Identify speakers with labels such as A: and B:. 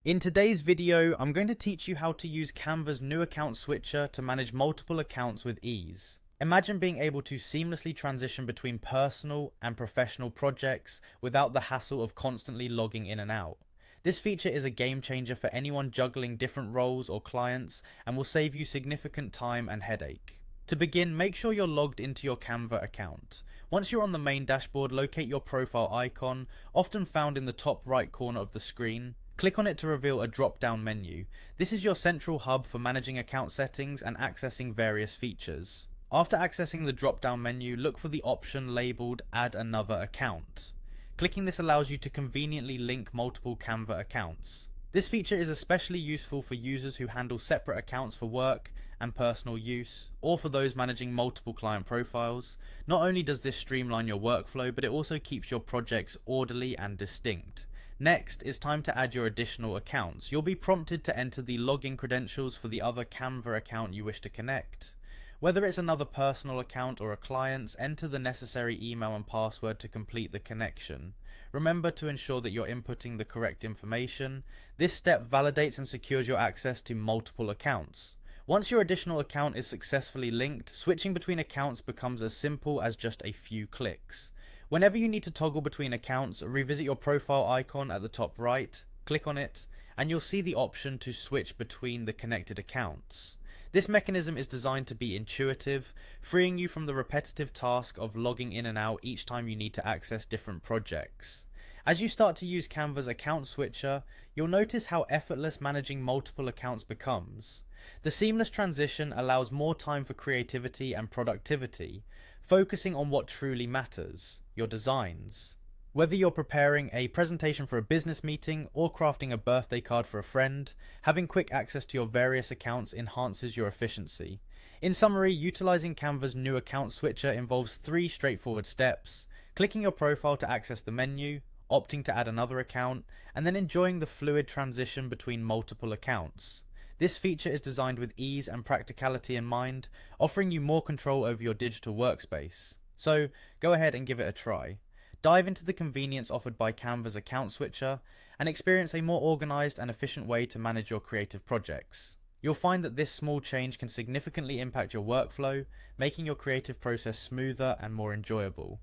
A: In today's video, I'm going to teach you how to use Canva's new account switcher to manage multiple accounts with ease. Imagine being able to seamlessly transition between personal and professional projects without the hassle of constantly logging in and out. This feature is a game changer for anyone juggling different roles or clients and will save you significant time and headache. To begin, make sure you're logged into your Canva account. Once you're on the main dashboard, locate your profile icon, often found in the top right corner of the screen. Click on it to reveal a drop-down menu. This is your central hub for managing account settings and accessing various features. After accessing the drop-down menu, look for the option labeled Add Another Account. Clicking this allows you to conveniently link multiple Canva accounts. This feature is especially useful for users who handle separate accounts for work and personal use, or for those managing multiple client profiles. Not only does this streamline your workflow, but it also keeps your projects orderly and distinct. Next, it's time to add your additional accounts. You'll be prompted to enter the login credentials for the other Canva account you wish to connect. Whether it's another personal account or a client's, enter the necessary email and password to complete the connection. Remember to ensure that you're inputting the correct information. This step validates and secures your access to multiple accounts. Once your additional account is successfully linked, switching between accounts becomes as simple as just a few clicks. Whenever you need to toggle between accounts, revisit your profile icon at the top right, click on it, and you'll see the option to switch between the connected accounts. This mechanism is designed to be intuitive, freeing you from the repetitive task of logging in and out each time you need to access different projects. As you start to use Canva's account switcher, you'll notice how effortless managing multiple accounts becomes. The seamless transition allows more time for creativity and productivity, focusing on what truly matters, your designs. Whether you're preparing a presentation for a business meeting or crafting a birthday card for a friend, having quick access to your various accounts enhances your efficiency. In summary, utilizing Canva's new account switcher involves 3 straightforward steps: clicking your profile to access the menu, opting to add another account, and then enjoying the fluid transition between multiple accounts. This feature is designed with ease and practicality in mind, offering you more control over your digital workspace. So, go ahead and give it a try. Dive into the convenience offered by Canva's account switcher and experience a more organized and efficient way to manage your creative projects. You'll find that this small change can significantly impact your workflow, making your creative process smoother and more enjoyable.